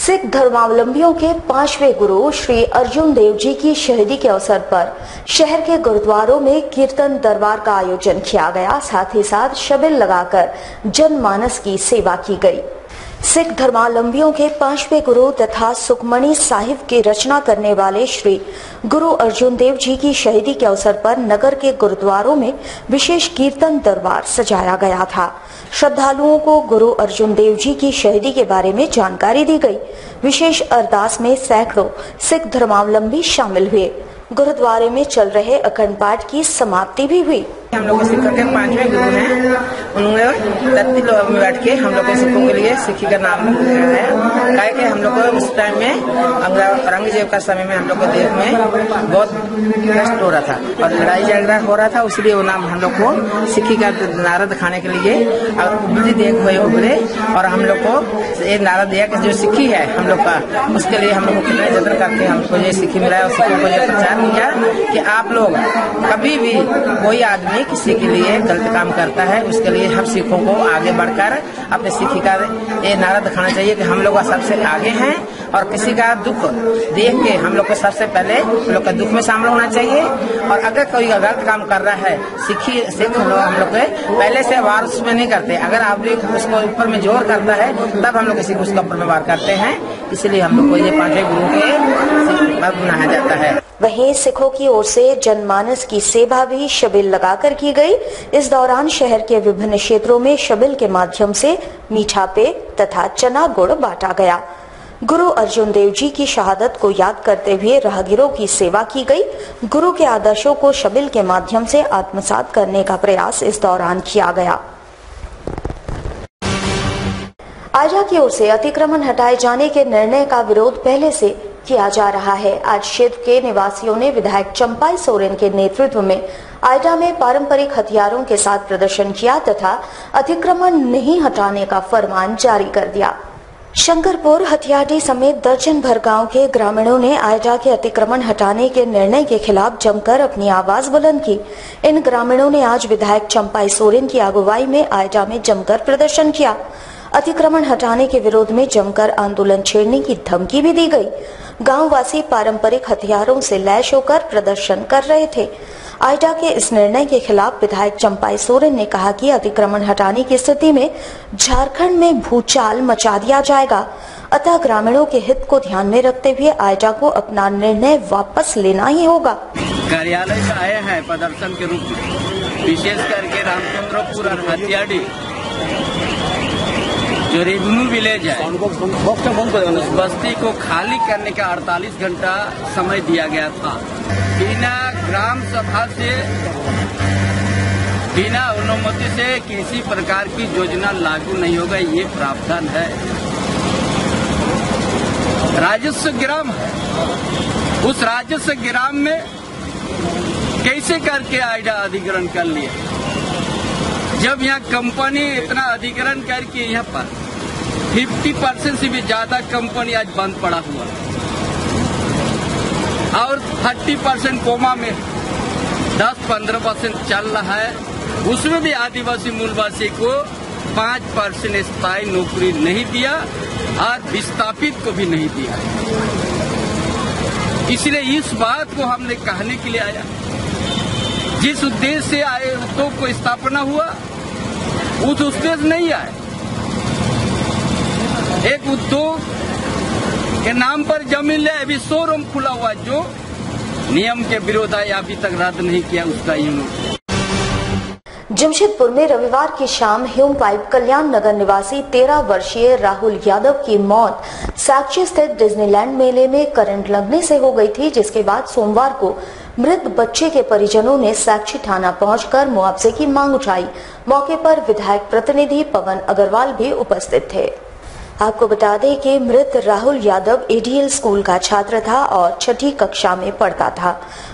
सिख धर्मावलंबियों के 5वें गुरु श्री अर्जुन देव जी की शहीदी के अवसर पर शहर के गुरुद्वारों में कीर्तन दरबार का आयोजन किया गया। साथ ही साथ शबिल लगाकर जनमानस की सेवा की गई। सिख धर्मावलंबियों के 5वें गुरु तथा सुखमणि साहिब की रचना करने वाले श्री गुरु अर्जुन देव जी की शहीदी के अवसर पर नगर के गुरुद्वारों में विशेष कीर्तन दरबार सजाया गया था। श्रद्धालुओं को गुरु अर्जुन देव जी की शहीदी के बारे में जानकारी दी गई। विशेष अरदास में सैकड़ों सिख धर्मावलंबी शामिल हुए। गुरुद्वारे में चल रहे अखंड पाठ की समाप्ति भी हुई। हम लोग सिखों के 5वें गुरु हैं, उन्होंने धरती लोग में बैठ के हम लोग के सिखों के लिए सिखी का नाम है। क्या कि हम लोग को उस टाइम में औरंगजेब का समय में हम लोग के देश में बहुत कष्ट हो रहा था और लड़ाई झगड़ा हो रहा था, इसलिए वो नाम हम लोग को सिखी का नारा दिखाने के लिए देख हुए उभरे और हम लोग को एक नारा दिया कि जो सिखी है हम लोग का, उसके लिए हम लोग को कितने जतन करके हमको ये सिखी मिला और सिखों को ये प्रचार किया कि आप लोग कभी भी कोई आदमी किसी के लिए गलत काम करता है, उसके लिए हम सिखों को आगे बढ़कर अपने सिखी का ये नारा दिखाना चाहिए कि हम लोग सबसे आगे हैं और किसी का दुख देख के हम लोग को सबसे पहले हम लोग का दुख में शामिल होना चाहिए। और अगर कोई गलत काम कर रहा है सिख हम लोग के पहले से वार उसमें नहीं करते, अगर आप भी उसको ऊपर में जोर करता है तब हम लोग किसी को उसके ऊपर में वार करते हैं। इसलिए हम लोग को ये 5वें गुरु के मनाया जाता है। वहीं सिखों की ओर से जनमानस की सेवा भी शबिल लगाकर की गई। इस दौरान शहर के विभिन्न क्षेत्रों में शबिल के माध्यम से मीठा पेय तथा चना गुड़ बांटा गया। गुरु अर्जुन देव जी की शहादत को याद करते हुए राहगीरों की सेवा की गई। गुरु के आदर्शों को शबिल के माध्यम से आत्मसात करने का प्रयास इस दौरान किया गया। आजा की ओर से अतिक्रमण हटाए जाने के निर्णय का विरोध पहले से किया जा रहा है। आज क्षेत्र के निवासियों ने विधायक चंपाई सोरेन के नेतृत्व में आइडा में पारंपरिक हथियारों के साथ प्रदर्शन किया तथा अतिक्रमण नहीं हटाने का फरमान जारी कर दिया। शंकरपुर, हथियाटी समेत दर्जन भर गांव के ग्रामीणों ने आइडा के अतिक्रमण हटाने के निर्णय के खिलाफ जमकर अपनी आवाज बुलंद की। इन ग्रामीणों ने आज विधायक चंपाई सोरेन की अगुवाई में आइडा में जमकर प्रदर्शन किया। अतिक्रमण हटाने के विरोध में जमकर आंदोलन छेड़ने की धमकी भी दी गई। गांववासी पारंपरिक हथियारों से लैस होकर प्रदर्शन कर रहे थे। आइडा के इस निर्णय के खिलाफ विधायक चंपाई सोरेन ने कहा कि अतिक्रमण हटाने की स्थिति में झारखंड में भूचाल मचा दिया जाएगा, अतः ग्रामीणों के हित को ध्यान में रखते हुए आइडा को अपना निर्णय वापस लेना ही होगा। कार्यालय से आए हैं प्रदर्शन के रूप में, विशेष करके रामचंद्रपुर और हथियाटी जो रेवेन्यू विलेज है उस बस्ती को खाली करने का 48 घंटा समय दिया गया था। बिना ग्राम सभा से, बिना अनुमति से किसी प्रकार की योजना लागू नहीं होगा, ये प्रावधान है। राजस्व ग्राम है, उस राजस्व ग्राम में कैसे करके आइडा अधिग्रहण कर लिया, जब यहाँ कंपनी इतना अधिग्रहण करके यहाँ पर 50% से भी ज्यादा कंपनी आज बंद पड़ा हुआ और 30% कोमा में 10-15% चल रहा है। उसमें भी आदिवासी मूलवासी को 5% स्थायी नौकरी नहीं दिया और विस्थापित को भी नहीं दिया। इसलिए इस बात को हमने कहने के लिए आया, जिस उद्देश्य से आए उद्योग को स्थापना हुआ उस उद्देश्य नहीं आए। एक उद्योग के नाम पर जमीन ले, अभी शोरूम खुला हुआ जो नियम के विरोध है, अभी तक रद्द नहीं किया उसका यूनिट। जमशेदपुर में रविवार की शाम ह्यूम पाइप कल्याण नगर निवासी 13 वर्षीय राहुल यादव की मौत साक्षी स्थित डिज्नीलैंड मेले में करंट लगने से हो गई थी, जिसके बाद सोमवार को मृत बच्चे के परिजनों ने साक्षी थाना पहुंचकर मुआवजे की मांग उठाई। मौके पर विधायक प्रतिनिधि पवन अग्रवाल भी उपस्थित थे। आपको बता दें कि मृत राहुल यादव एडीएल स्कूल का छात्र था और 6ठी कक्षा में पढ़ता था।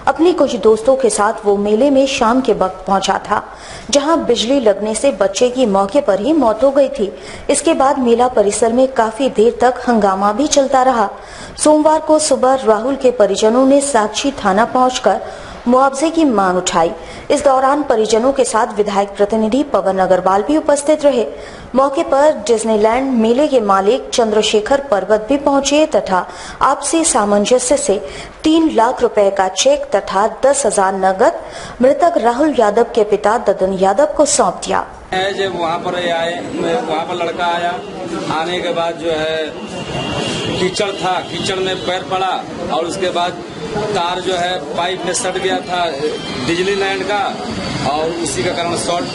अपने कुछ दोस्तों के साथ वो मेले में शाम के वक्त पहुंचा था, जहां बिजली लगने से बच्चे की मौके पर ही मौत हो गई थी। इसके बाद मेला परिसर में काफी देर तक हंगामा भी चलता रहा। सोमवार को सुबह राहुल के परिजनों ने साक्षी थाना पहुंचकर मुआवजे की मांग उठाई। इस दौरान परिजनों के साथ विधायक प्रतिनिधि पवन अग्रवाल भी उपस्थित रहे। मौके पर डिज्नीलैंड मेले के मालिक चंद्रशेखर पर्वत भी पहुंचे तथा आपसी सामंजस्य से 3 लाख रुपए का चेक तथा 10,000 नगद मृतक राहुल यादव के पिता ददन यादव को सौंप दिया। जब वहाँ पर आए, वहाँ पर लड़का आया, आने के बाद जो है कीचड़ था, कीचड़ में पैर पड़ा और उसके बाद तार जो है पाइप में सट गया था डिज्नीलैंड का और उसी का कारण शॉर्ट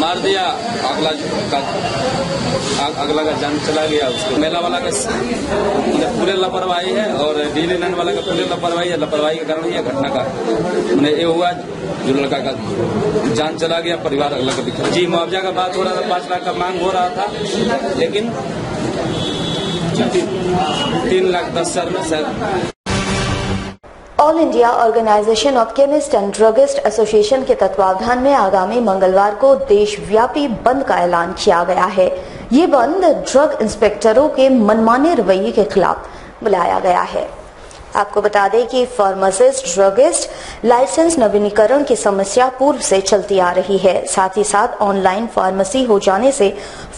मार दिया। अगला का जान चला गया। उसको मेला वाला का पूरे लापरवाही है और डिज्नीलैंड वाला का पूरे लापरवाही है। लापरवाही के कारण यह घटना का ये हुआ, जो लड़का का जान चला गया, परिवार अगला का दिखा। जी मुआवजा का बात हो रहा था, 5 लाख का मांग हो रहा था, लेकिन 3,10,000 में शायद। All India Organisation of Chemist and Druggist Association के तत्वावधान में आगामी मंगलवार को देशव्यापी बंद का ऐलान किया गया है। ये बंद ड्रग इंस्पेक्टरों के मनमाने रवैये के खिलाफ बुलाया गया है। आपको बता दें कि फार्मासिस्ट ड्रगिस्ट लाइसेंस नवीनीकरण की समस्या पूर्व से चलती आ रही है। साथ ही साथ ऑनलाइन फार्मेसी हो जाने से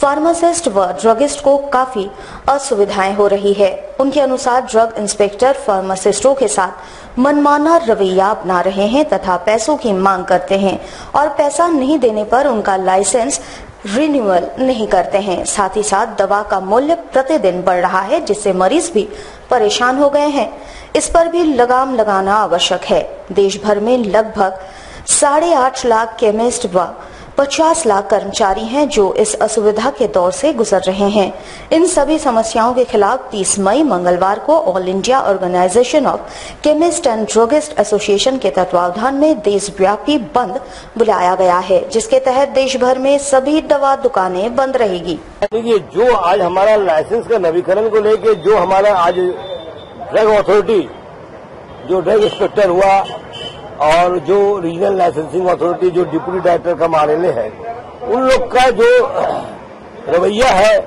फार्मासिस्ट व ड्रगिस्ट को काफी असुविधाएं हो रही है। उनके अनुसार ड्रग इंस्पेक्टर फार्मासिस्टों के साथ मनमाना रवैया अपना रहे हैं तथा पैसों की मांग करते हैं और पैसा नहीं देने पर उनका लाइसेंस रिन्यूअल नहीं करते हैं। साथ ही साथ दवा का मूल्य प्रतिदिन बढ़ रहा है, जिससे मरीज भी परेशान हो गए हैं। इस पर भी लगाम लगाना आवश्यक है। देश भर में लगभग 8.5 लाख केमिस्ट व 50 लाख कर्मचारी हैं जो इस असुविधा के दौर से गुजर रहे हैं। इन सभी समस्याओं के खिलाफ 30 मई मंगलवार को All India Organisation of Chemist and Druggist Association के तत्वावधान में देशव्यापी बंद बुलाया गया है, जिसके तहत देश भर में सभी दवा दुकानें बंद रहेगी। देखिए, जो आज हमारा लाइसेंस का नवीकरण को लेके जो हमारा आज ड्रग अथॉरिटी, जो ड्रग इंस्पेक्टर हुआ और जो रीजनल लाइसेंसिंग अथॉरिटी जो डिप्टी डायरेक्टर का माननीय है, उन लोग का जो रवैया है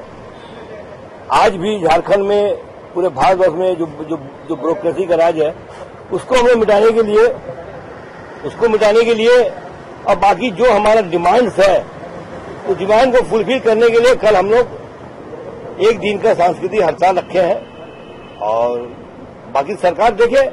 आज भी झारखंड में, पूरे भारतवर्ष में जो ब्यूरोक्रेसी का राज है, उसको हमें मिटाने के लिए और बाकी जो हमारा डिमांड्स है, तो डिमांड को फुलफिल करने के लिए कल हम लोग 1 दिन का सांस्कृतिक हड़ताल रखे हैं और बाकी सरकार देखे।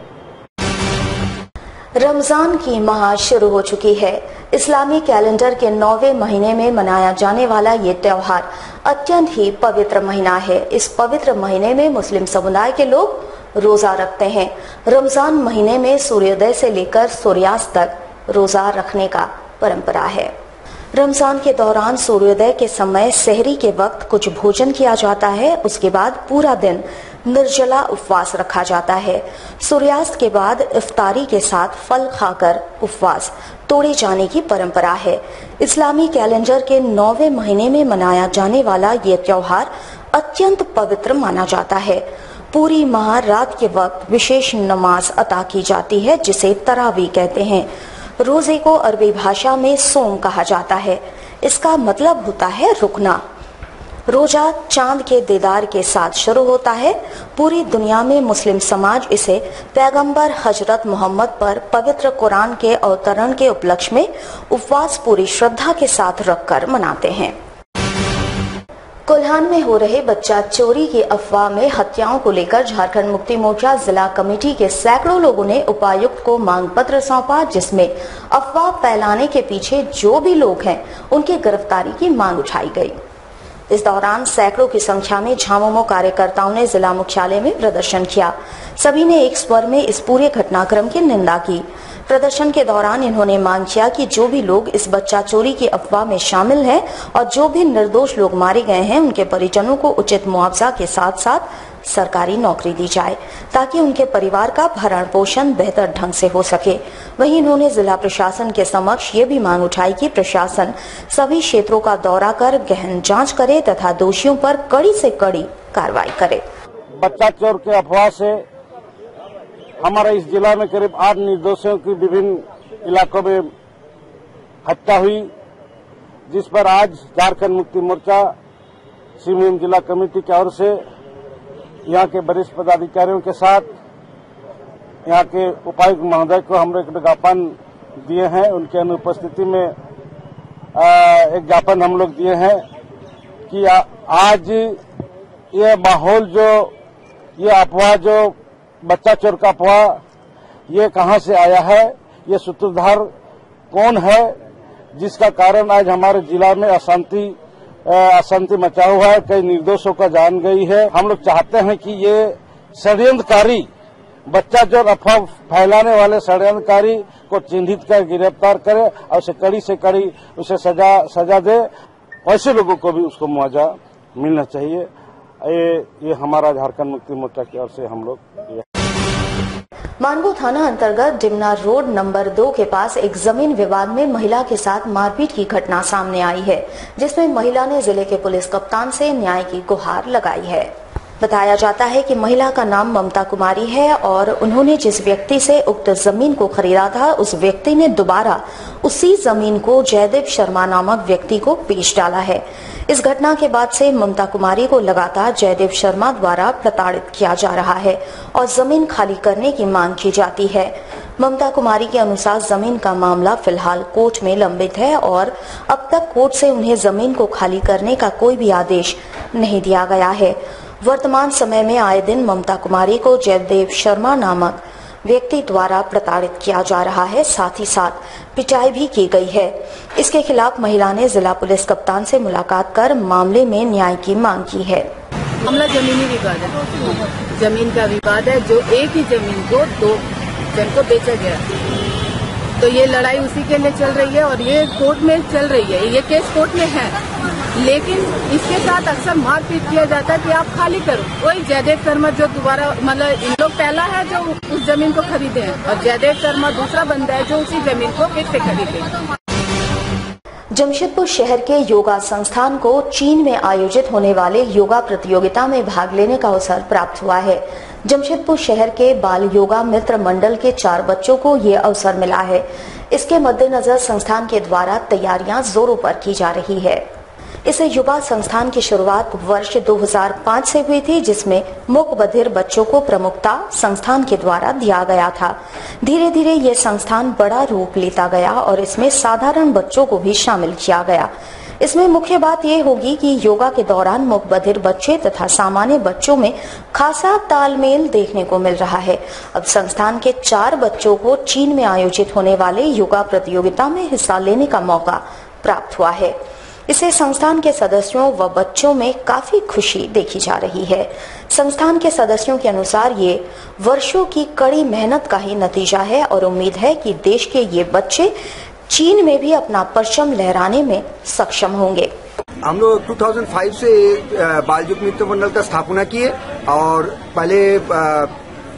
रमजान की माह शुरू हो चुकी है। इस्लामी कैलेंडर के 9वें महीने में मनाया जाने वाला ये त्योहार अत्यंत ही पवित्र महीना है। इस पवित्र महीने में मुस्लिम समुदाय के लोग रोजा रखते हैं। रमजान महीने में सूर्योदय से लेकर सूर्यास्त तक रोजा रखने का परंपरा है। रमजान के दौरान सूर्योदय के समय सहरी के वक्त कुछ भोजन किया जाता है। उसके बाद पूरा दिन निर्जला उपवास रखा जाता है। सूर्यास्त के बाद इफ्तारी के साथ फल खाकर उपवास तोड़े जाने की परंपरा है। इस्लामी कैलेंडर के 9वें महीने में मनाया जाने वाला ये त्योहार अत्यंत पवित्र माना जाता है। पूरी माह रात के वक्त विशेष नमाज अता की जाती है, जिसे तरावी कहते हैं। रोजे को अरबी भाषा में सोम कहा जाता है। इसका मतलब होता है रुकना। रोजा चांद के दीदार के साथ शुरू होता है। पूरी दुनिया में मुस्लिम समाज इसे पैगंबर हजरत मोहम्मद पर पवित्र कुरान के अवतरण के उपलक्ष्य में उपवास पूरी श्रद्धा के साथ रखकर मनाते हैं। कोल्हान में हो रहे बच्चा चोरी की अफवाह में हत्याओं को लेकर झारखंड मुक्ति मोर्चा जिला कमेटी के सैकड़ों लोगों ने उपायुक्त को मांग पत्र सौंपा, जिसमें अफवाह फैलाने के पीछे जो भी लोग हैं उनकी गिरफ्तारी की मांग उठाई गई। इस दौरान सैकड़ों की संख्या में झामुमो कार्यकर्ताओं ने जिला मुख्यालय में प्रदर्शन किया। सभी ने एक स्वर में इस पूरे घटनाक्रम की निंदा की। प्रदर्शन के दौरान इन्होंने मांग किया कि जो भी लोग इस बच्चा चोरी की अफवाह में शामिल हैं और जो भी निर्दोष लोग मारे गए हैं, उनके परिजनों को उचित मुआवजा के साथ साथ सरकारी नौकरी दी जाए, ताकि उनके परिवार का भरण पोषण बेहतर ढंग से हो सके। वहीं इन्होंने जिला प्रशासन के समक्ष ये भी मांग उठाई कि प्रशासन सभी क्षेत्रों का दौरा कर गहन जांच करे तथा दोषियों पर कड़ी से कड़ी कार्रवाई करे। बच्चा चोर के अफवाह से हमारा इस जिला में करीब 8 निर्दोषियों की विभिन्न इलाकों में हत्या हुई, जिस पर आज झारखंड मुक्ति मोर्चा सिमूम जिला कमेटी की ओर से यहाँ के वरिष्ठ पदाधिकारियों के साथ यहाँ के उपायुक्त महोदय को हम लोग एक ज्ञापन दिए हैं। उनके अनुपस्थिति में एक ज्ञापन हम लोग दिए हैं कि आज ये माहौल जो ये अफवाह जो बच्चा चोर का अफवाह ये कहां से आया है, ये सूत्रधार कौन है जिसका कारण आज हमारे जिला में अशांति मचा हुआ है, कई निर्दोषों का जान गई है। हम लोग चाहते हैं कि ये षड्यंत्रकारी बच्चा चोर अफवाह फैलाने वाले षड्यंत्रकारी को चिन्हित कर गिरफ्तार करे और उसे कड़ी से कड़ी उसे सजा दे। ऐसे लोगों को भी उसको मुआवजा मिलना चाहिए। ये हमारा झारखंड मुक्ति मोर्चा की ओर से हम लोग। मानगो थाना अंतर्गत डिमना रोड नंबर 2 के पास एक जमीन विवाद में महिला के साथ मारपीट की घटना सामने आई है, जिसमें महिला ने जिले के पुलिस कप्तान से न्याय की गुहार लगाई है। बताया जाता है कि महिला का नाम ममता कुमारी है और उन्होंने जिस व्यक्ति से उक्त जमीन को खरीदा था, उस व्यक्ति ने दोबारा उसी जमीन को जयदेव शर्मा नामक व्यक्ति को बेच डाला है। इस घटना के बाद से ममता कुमारी को लगातार जयदेव शर्मा द्वारा प्रताड़ित किया जा रहा है और जमीन खाली करने की मांग की जाती है। ममता कुमारी के अनुसार जमीन का मामला फिलहाल कोर्ट में लंबित है और अब तक कोर्ट से उन्हें जमीन को खाली करने का कोई भी आदेश नहीं दिया गया है। वर्तमान समय में आए दिन ममता कुमारी को जयदेव शर्मा नामक व्यक्ति द्वारा प्रताड़ित किया जा रहा है, साथ ही साथ पिटाई भी की गई है। इसके खिलाफ महिला ने जिला पुलिस कप्तान से मुलाकात कर मामले में न्याय की मांग की है। मामला जमीनी विवाद है, जमीन का विवाद है जो एक ही जमीन को 2 जन को बेचा गया, तो ये लड़ाई उसी के लिए चल रही है और ये कोर्ट में चल रही है। ये केस कोर्ट में है, लेकिन इसके साथ अक्सर मारपीट किया जाता है कि आप खाली करो। कोई जयदेव शर्मा जो दोबारा मतलब इन लोग पहला है जो उस जमीन को खरीदे हैं और जयदेव शर्मा दूसरा बंदा है जो उसी जमीन को फिर से खरीदे। जमशेदपुर शहर के योगा संस्थान को चीन में आयोजित होने वाले योगा प्रतियोगिता में भाग लेने का अवसर प्राप्त हुआ है। जमशेदपुर शहर के बाल योगा मित्र मंडल के 4 बच्चों को ये अवसर मिला है। इसके मद्देनजर संस्थान के द्वारा तैयारियां जोरों पर की जा रही है। इस युवा संस्थान की शुरुआत वर्ष 2005 से हुई थी, जिसमें मूक बधिर बच्चों को प्रमुखता संस्थान के द्वारा दिया गया था। धीरे धीरे ये संस्थान बड़ा रूप लेता गया और इसमें साधारण बच्चों को भी शामिल किया गया। इसमें मुख्य बात यह होगी कि योगा के दौरान मूक बधिर बच्चे तथा सामान्य बच्चों में खासा तालमेल देखने को मिल रहा है। अब संस्थान के 4 बच्चों को चीन में आयोजित होने वाले योगा प्रतियोगिता में हिस्सा लेने का मौका प्राप्त हुआ है। इससे संस्थान के सदस्यों व बच्चों में काफी खुशी देखी जा रही है। संस्थान के सदस्यों के अनुसार ये वर्षों की कड़ी मेहनत का ही नतीजा है और उम्मीद है कि देश के ये बच्चे चीन में भी अपना परचम लहराने में सक्षम होंगे। हम लोग 2005 से बाल योग मित्र मंडल का स्थापना किए और पहले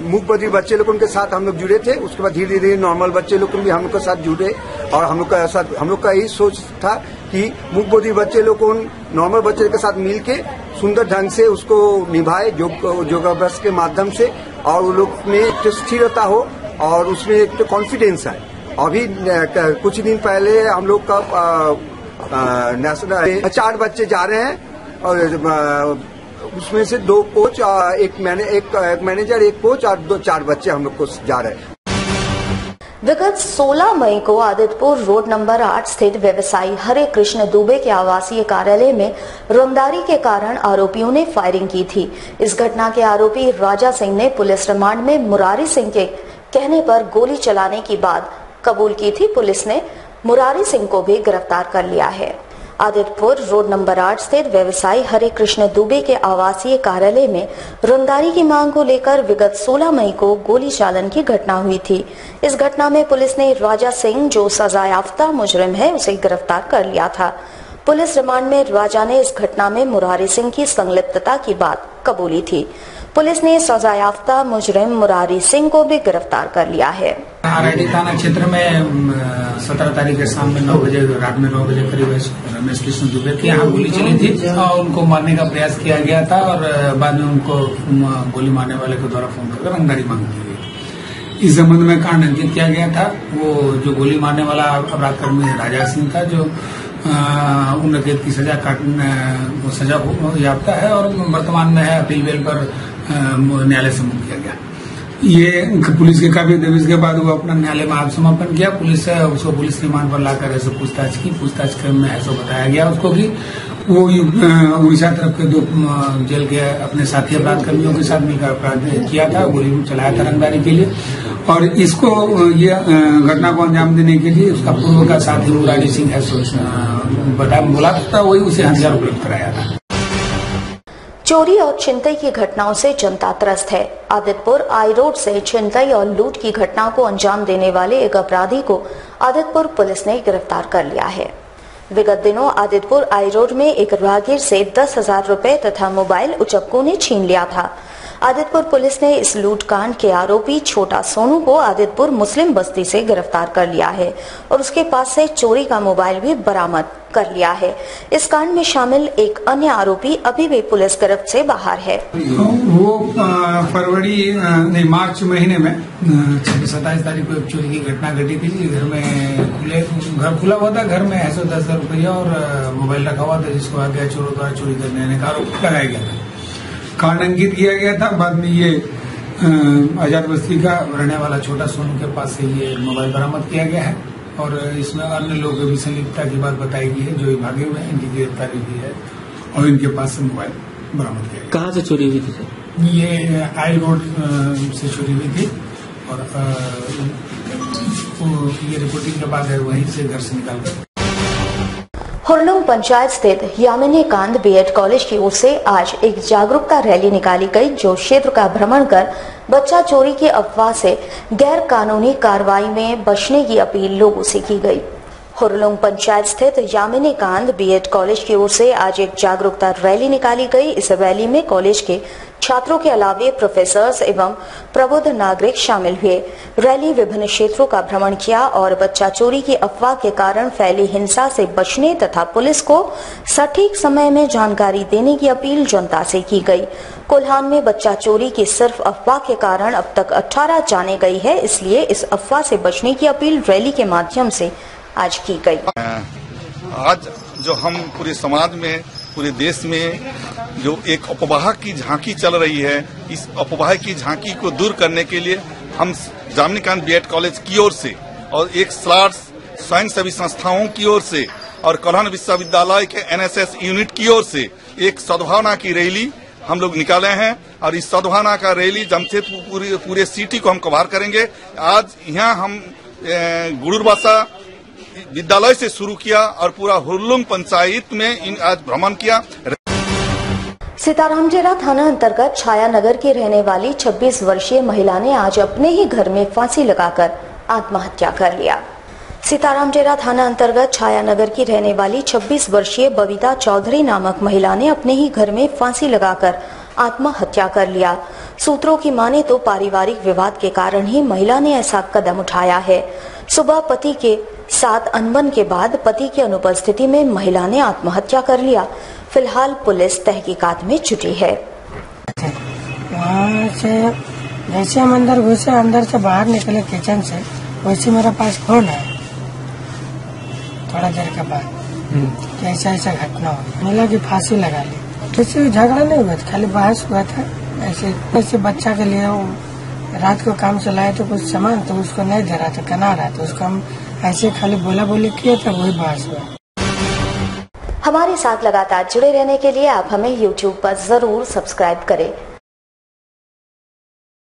मूक बधिर बच्चे लोगों के साथ हम लोग जुड़े थे। उसके बाद धीरे धीरे नॉर्मल बच्चे लोग भी हम लोग के साथ जुड़े और हम लोग का यही सोच था कि मूक बधिर बच्चे लोग को नॉर्मल बच्चे के साथ मिलके सुंदर ढंग से उसको निभाए योगाभ्यास के माध्यम से और वो लोग में एक स्थिरता हो और उसमें एक कॉन्फिडेंस आए। अभी कुछ दिन पहले हम लोग का नेशनल 4 बच्चे जा रहे हैं और उसमें से 2 कोच, एक मैनेजर, 1 कोच और 4 बच्चे हम लोग को जा रहे हैं। विगत 16 मई को आदित्यपुर रोड नंबर 8 स्थित व्यवसायी हरे कृष्ण दुबे के आवासीय कार्यालय में रंगदारी के कारण आरोपियों ने फायरिंग की थी। इस घटना के आरोपी राजा सिंह ने पुलिस रिमांड में मुरारी सिंह के कहने पर गोली चलाने की बात कबूल की थी। पुलिस ने मुरारी सिंह को भी गिरफ्तार कर लिया है। आदित्यपुर रोड नंबर 8 स्थित व्यवसायी हरे कृष्ण दुबे के आवासीय कार्यालय में रंगदारी की मांग को लेकर विगत 16 मई को गोली चालन की घटना हुई थी। इस घटना में पुलिस ने राजा सिंह, जो सजायाफ्ता मुजरिम है, उसे गिरफ्तार कर लिया था। पुलिस रिमांड में राजा ने इस घटना में मुरारी सिंह की संलिप्तता की बात कबूली थी। पुलिस ने सजायाफ्ता मुजरिम मुरारी सिंह को भी गिरफ्तार कर लिया है। आरआईडी थाना क्षेत्र में 17 तारीख के शाम में 9 बजे रात में 9 बजे करीब रमेश कृष्ण दुबे के यहाँ गोली चली थी और उनको मारने का प्रयास किया गया था और बाद में उनको गोली मारने वाले के द्वारा फोन कर रंगदारी मांग की गई। इस संबंध में कांड अंकित किया गया था। वो जो गोली मारने वाला अपराध कर्मी राजा सिंह था, जो उम्र कैद की सजा याफ्ता है और वर्तमान में है अपील बेल पर न्यायालय से मुक्त किया गया। ये पुलिस के काफी दबिश के बाद वो अपना न्यायालय में आत्मसमर्पण किया। पुलिस से उसको पुलिस रिमांड पर लाकर ऐसे पूछताछ की। पूछताछ में ऐसा बताया गया उसको कि वो उड़ीसा तरफ के 2 जेल के अपने साथी अपराध कर्मियों के साथ मिलकर अपराध किया था, गोली चलाया था रंगदारी के लिए, और इसको ये घटना को अंजाम देने के लिए उसका पूर्व का साथी मुरारी सिंह है बोला था, वही उसे हथियार उपलब्ध कराया था। चोरी और छिनतई की घटनाओं से जनता त्रस्त है। आदित्यपुर आई रोड से छिनतई और लूट की घटना को अंजाम देने वाले एक अपराधी को आदित्यपुर पुलिस ने गिरफ्तार कर लिया है। विगत दिनों आदित्यपुर आई रोड में एक राहगीर से 10,000 रुपए तथा मोबाइल उचक्कों ने छीन लिया था। आदित्यपुर पुलिस ने इस लूटकांड के आरोपी छोटा सोनू को आदित्यपुर मुस्लिम बस्ती से गिरफ्तार कर लिया है और उसके पास से चोरी का मोबाइल भी बरामद कर लिया है। इस कांड में शामिल एक अन्य आरोपी अभी भी पुलिस गिरफ्त से बाहर है। वो मार्च महीने में 27 तारीख को एक चोरी की घटना घटी थी। घर खुला हुआ था, घर में 10,000 रुपया और मोबाइल रखा हुआ था, जिसको आगे चोरों द्वारा चोरी करने का आरोप लगाया गया था। कांड अंकित किया गया था। बाद में ये आजाद बस्ती का रहने वाला छोटा सोनू के पास से ये मोबाइल बरामद किया गया है और इसमें अन्य लोगों की संलिप्तता की बात बताई गई है, जो भागे हुए हैं, इनकी गिरफ्तारी हुई है और इनके पास से मोबाइल बरामद किया गया। कहाँ से चोरी हुई थी? ये आई रोड से चोरी हुई थी और ये रिपोर्टिंग के बाद वहीं से घर से निकालकर हुरलुंग पंचायत स्थित यामिनी कांत बीएड कॉलेज की ओर से आज एक जागरूकता रैली निकाली गई, जो क्षेत्र का भ्रमण कर बच्चा चोरी की अफवाह से गैर कानूनी कार्रवाई में बचने की अपील लोगों से की गई। हुरलुंग पंचायत स्थित यामिनी कांत बीएड कॉलेज की ओर से आज एक जागरूकता रैली निकाली गई। इस रैली में कॉलेज के छात्रों के अलावे प्रोफेसर्स एवं प्रबुद्ध नागरिक शामिल हुए। रैली विभिन्न क्षेत्रों का भ्रमण किया और बच्चा चोरी की अफवाह के कारण फैली हिंसा से बचने तथा पुलिस को सटीक समय में जानकारी देने की अपील जनता से की गई। कोल्हान में बच्चा चोरी की सिर्फ अफवाह के कारण अब तक 18 जाने गई है, इसलिए इस अफवाह से बचने की अपील रैली के माध्यम से आज की गई। आज जो हम पूरे समाज में, पूरे देश में जो एक अफवाह की झांकी चल रही है, इस अफवाह की झांकी को दूर करने के लिए हम यामिनी कांत बीएड कॉलेज की ओर से और एक स्वयंसेवी संस्थाओं की ओर से और कोल्हान विश्वविद्यालय के एनएसएस यूनिट की ओर से एक सद्भावना की रैली हम लोग निकाले हैं और इस सद्भावना का रैली जमशेदपुर पूरे सिटी को हम कवर करेंगे। आज यहाँ हम गुरुरबासा विद्यालय से शुरू किया और पूरा हुरलुंग पंचायत में आज भ्रमण किया। सीतारामजेरा थाना अंतर्गत छाया नगर की रहने वाली 26 वर्षीय महिला ने आज अपने ही घर में फांसी लगाकर आत्महत्या कर लिया। सीतारामजेरा थाना अंतर्गत छाया नगर की रहने वाली 26 वर्षीय बबीता चौधरी नामक महिला ने अपने ही घर में फांसी लगाकर आत्महत्या कर लिया। सूत्रों की माने तो पारिवारिक विवाद के कारण ही महिला ने ऐसा कदम उठाया है। सुबह पति के साथ अनबन के बाद पति की अनुपस्थिति में महिला ने आत्महत्या कर लिया। फिलहाल पुलिस तहकीकात में जुटी है। वहाँ से जैसे हम अंदर घुसे, अंदर से बाहर निकले किचन से, वैसे मेरे पास फोन है थोड़ा देर के बाद कि ऐसा ऐसा घटना हो, मिला कि फांसी लगा ली। किसी झगड़ा नहीं हुआ था, खाली बहस हुआ था। ऐसे बच्चा के लिए रात को काम से लाए तो कुछ सामान, तो उसको नहीं दे रहा था, कना रहा था, उसको हम ऐसे खाली बोला बोली किए थे, वही बहस हुआ। हमारे साथ लगातार जुड़े रहने के लिए आप हमें YouTube पर जरूर सब्सक्राइब करें।